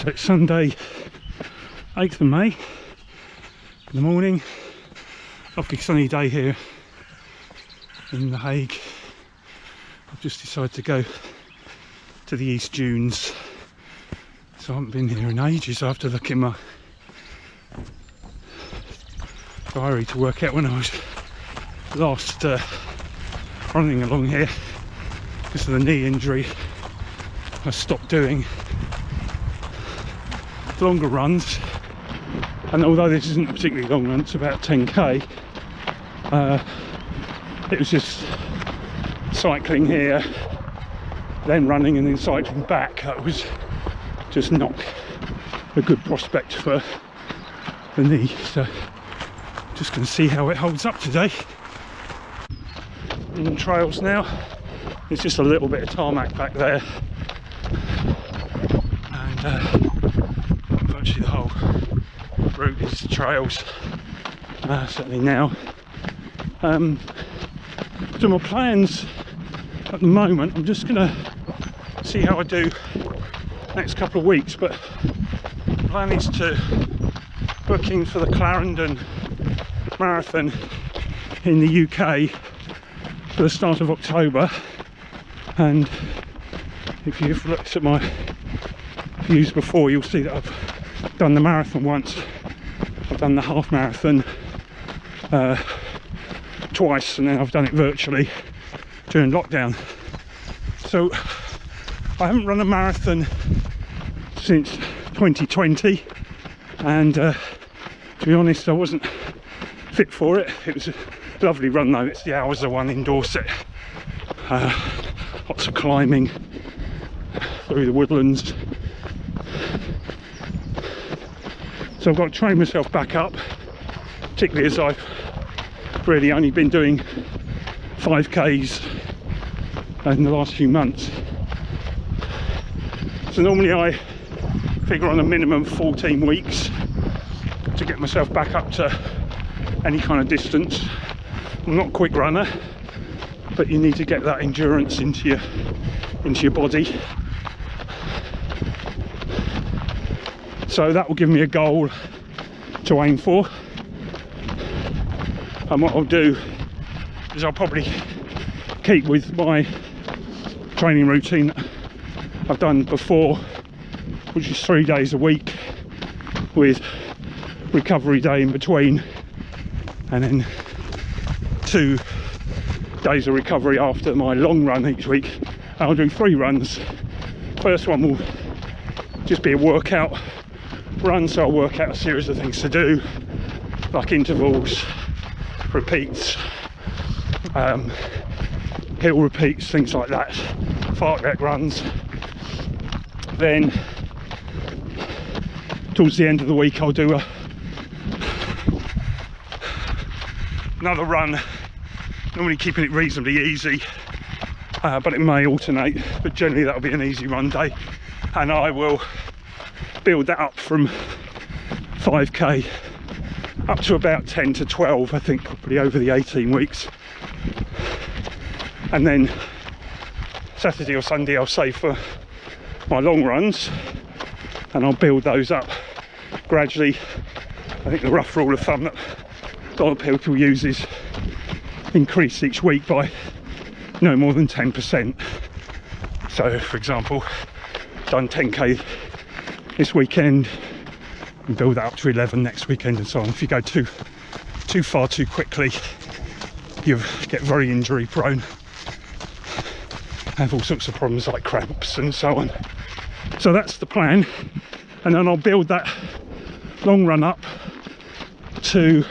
So it's Sunday, 8th of May, in the morning. Lovely sunny day here in The Hague. I've just decided to go to the East Dunes. So I haven't been here in ages. I have to look in my diary to work out when I was last running along here. Because of the knee injury, I stopped doing longer runs, and although this isn't a particularly long run, it's about 10k, it was just cycling here, then running and then cycling back. That was just not a good prospect for the knee, so just going to see how it holds up today. On the trails now, there's just a little bit of tarmac back there, and virtually the whole route is trails, certainly now. So my plans at the moment, I'm just going to see how I do next couple of weeks, but the plan is to book in for the Clarendon Marathon in the UK for the start of October. And if you've looked at my views before, you'll see that I've done the marathon once. I've done the half marathon twice, and then I've done it virtually during lockdown. So I haven't run a marathon since 2020, and to be honest, I wasn't fit for it. It was a lovely run though. It's the Hours one in Dorset. Lots of climbing through the woodlands. So I've got to train myself back up, particularly as I've really only been doing 5Ks in the last few months. So normally I figure on a minimum 14 weeks to get myself back up to any kind of distance. I'm not a quick runner, but you need to get that endurance into your body. So that will give me a goal to aim for. And what I'll do is I'll probably keep with my training routine that I've done before, which is 3 days a week with recovery day in between, and then 2 days of recovery after my long run each week. I'll do 3 runs. First one will just be a workout run, so I'll work out a series of things to do, like intervals, repeats, hill repeats, things like that, fartlek runs. Then towards the end of the week I'll do another run, normally keeping it reasonably easy, but it may alternate, but generally that'll be an easy run day, and I will build that up from 5k up to about 10 to 12, I think, probably over the 18 weeks. And then Saturday or Sunday I'll save for my long runs, and I'll build those up gradually. I think the rough rule of thumb that a lot of people use is increase each week by no more than 10%. So for example, done 10k this weekend and build that up to 11 next weekend, and so on. If you go too far too quickly, you get very injury prone, have all sorts of problems like cramps and so on. So that's the plan, and then I'll build that long run up to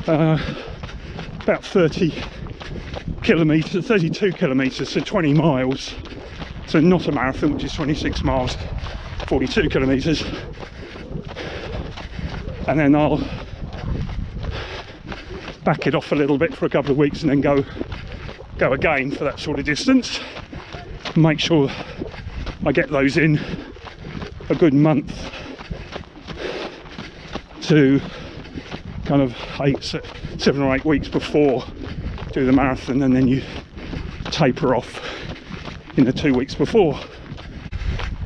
about 30 kilometres, 32 kilometres, so 20 miles. So not a marathon, which is 26 miles, 42 kilometres. And then I'll back it off a little bit for a couple of weeks and then go again for that sort of distance. Make sure I get those in a good month to kind of 7 or 8 weeks before do the marathon, and then you taper off in the 2 weeks before.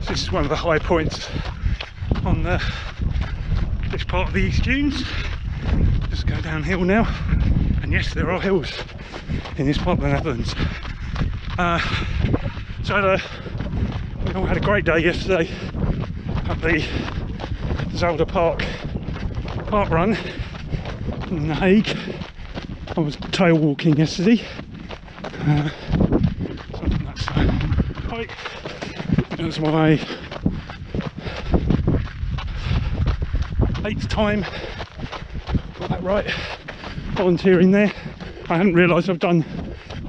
So this is one of the high points on this part of the East Dunes. Just go downhill now, and yes, there are hills in this part of the Netherlands. So we all had a great day yesterday at the Zolder Park run in The Hague. I was tail walking yesterday. Something that's right. It was my 8th time, got that right, volunteering there. I hadn't realised I've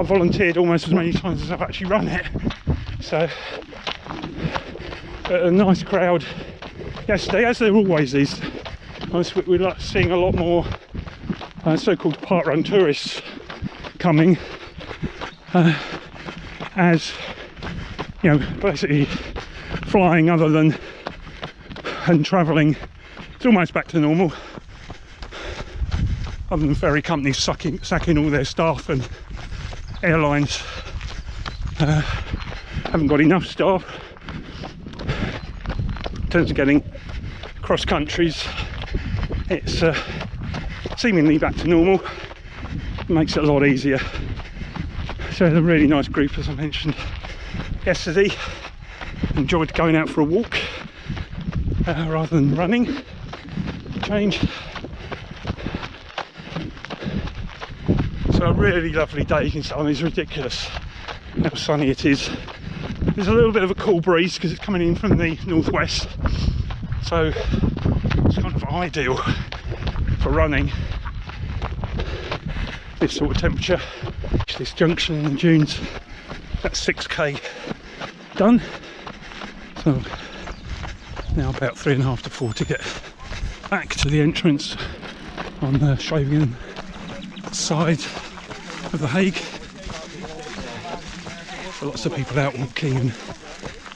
volunteered almost as many times as I've actually run it. So a nice crowd yesterday, as there always is. We're like seeing a lot more so-called parkrun tourists coming, as you know, basically flying other than and travelling. It's almost back to normal, other than ferry companies sacking all their staff, and airlines haven't got enough staff. In terms of getting cross countries, it's seemingly back to normal. It makes it a lot easier. So it's a really nice group, as I mentioned yesterday. Enjoyed going out for a walk rather than running. Change. So a really lovely day. You can see, I mean, it's ridiculous how sunny it is. There's a little bit of a cool breeze because it's coming in from the northwest, so it's kind of ideal for running this sort of temperature. This junction in the dunes, that's 6k done, so now about 3.5 to 4 to get back to the entrance on the Scheveningen side of The Hague. So lots of people out walking and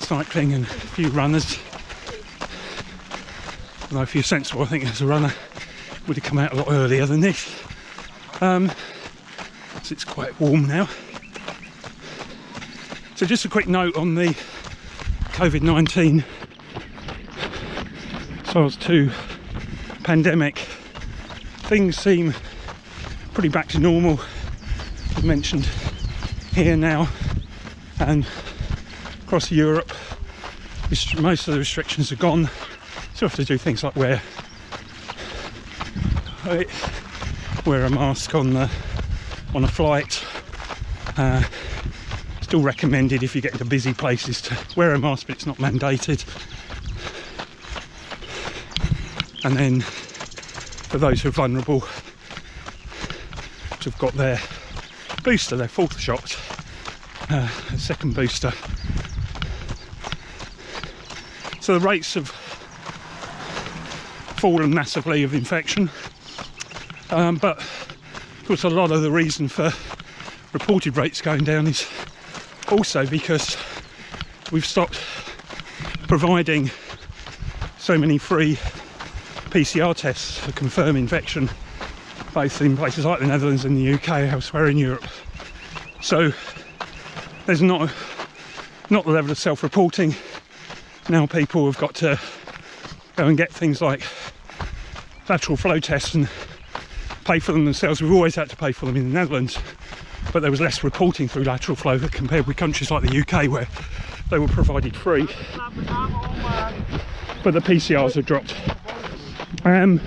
cycling, and a few runners. Although if you're sensible, I think as a runner would have come out a lot earlier than this. So it's quite warm now. So just a quick note on the COVID-19 SARS-2 pandemic. Things seem pretty back to normal. I've mentioned here now and across Europe, most of the restrictions are gone. Still have to do things like wear a mask on a flight. Still recommended if you get into busy places to wear a mask, but it's not mandated. And then for those who are vulnerable, who've got their booster, their 4th shot, a second booster. So the rates have fallen massively of infection, but of course a lot of the reason for reported rates going down is also because we've stopped providing so many free PCR tests to confirm infection, both in places like the Netherlands and the UK, elsewhere in Europe. So there's not the level of self-reporting. Now people have got to go and get things like lateral flow tests and pay for them themselves. We've always had to pay for them in the Netherlands, but there was less reporting through lateral flow compared with countries like the UK where they were provided free. But the PCRs have dropped. Now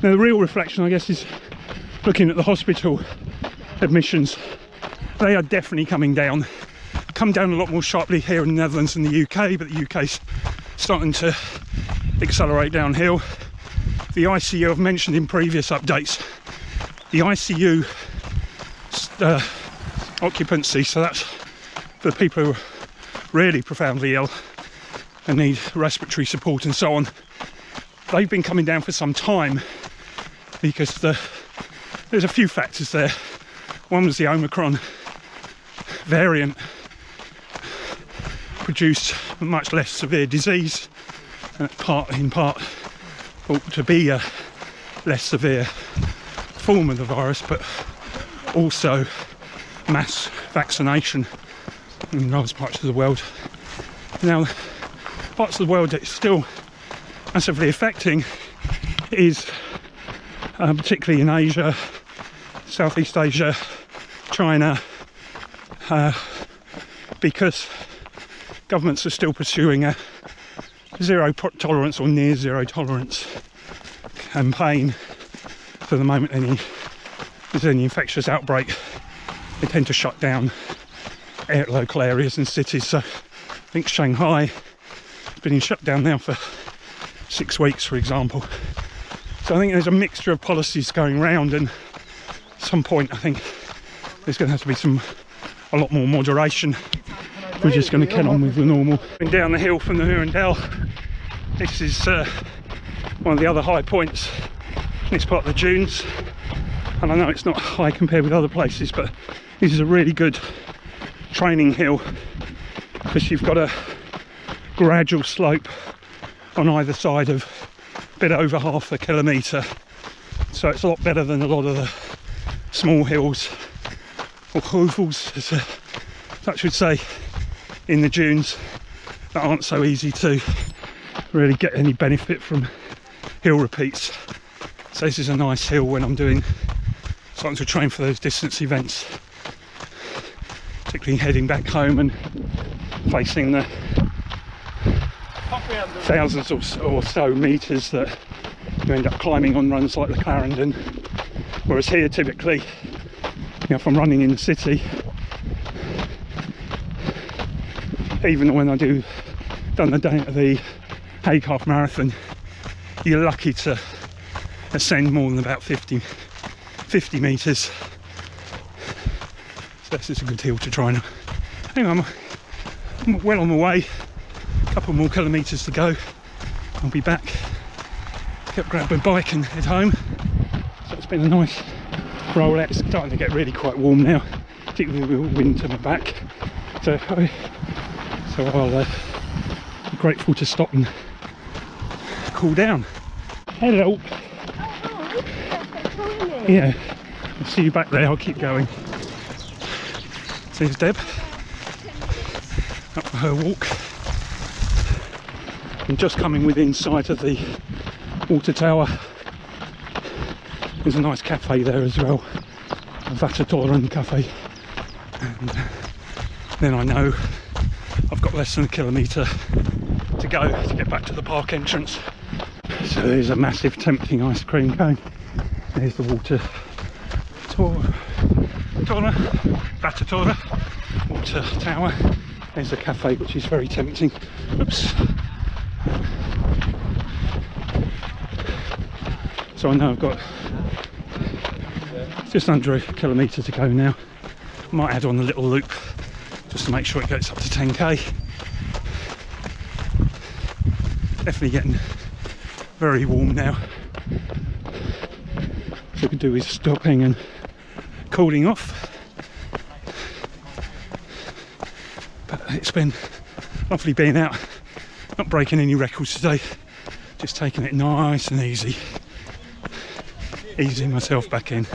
the real reflection, I guess, is looking at the hospital admissions. They are definitely coming down. Come down a lot more sharply here in the Netherlands than the UK, but the UK's starting to accelerate downhill. The ICU, I've mentioned in previous updates, the ICU occupancy, so that's for the people who are really profoundly ill and need respiratory support and so on, they've been coming down for some time because there's a few factors there. One was the Omicron variant produced a much less severe disease, and in part thought to be a less severe form of the virus, but also mass vaccination in large parts of the world. Now parts of the world it's still massively affecting is particularly in Asia, Southeast Asia, China, because governments are still pursuing a zero tolerance or near zero tolerance campaign. For the moment there's any infectious outbreak, they tend to shut down local areas and cities. So I think Shanghai has been in shutdown now for 6 weeks, for example. So I think there's a mixture of policies going around, and at some point I think there's going to have to be a lot more moderation. We're just going to get on with the normal. Going down the hill from the Meijendel, this is one of the other high points in this part of the dunes, and I know it's not high compared with other places, but this is a really good training hill because you've got a gradual slope on either side of a bit over half a kilometre, so it's a lot better than a lot of the small hills or heuvels, as such would say, in the dunes that aren't so easy to really get any benefit from hill repeats. So this is a nice hill when I'm starting to train for those distance events, particularly heading back home and facing the thousands or so metres that you end up climbing on runs like the Clarendon. Whereas here typically, if I'm running in the city, even when I done the Hague half marathon, you're lucky to ascend more than about 50 metres. So this is a good hill to try now. Anyway, I'm well on my way, a couple more kilometres to go. I'll be back, grab my bike and head home. So it's been a nice roll out. It's starting to get really quite warm now, particularly with the wind to my back. So I'll be grateful to stop and cool down. Hello. Yeah, I'll see you back there. I'll keep going. So here's Deb up for her walk. I'm just coming within sight of the water tower. There's a nice cafe there as well, a Watertoren cafe, and then I know I've got less than a kilometre to go to get back to the park entrance. So there's a massive tempting ice cream cone. There's the water tower. There's a cafe which is very tempting. Oops. So I know I've got just under a kilometre to go now. Might add on a little loop just to make sure it gets up to 10k. Definitely getting very warm now. So we could do with stopping and cooling off. But it's been lovely being out, not breaking any records today, just taking it nice and easy, easing myself back in.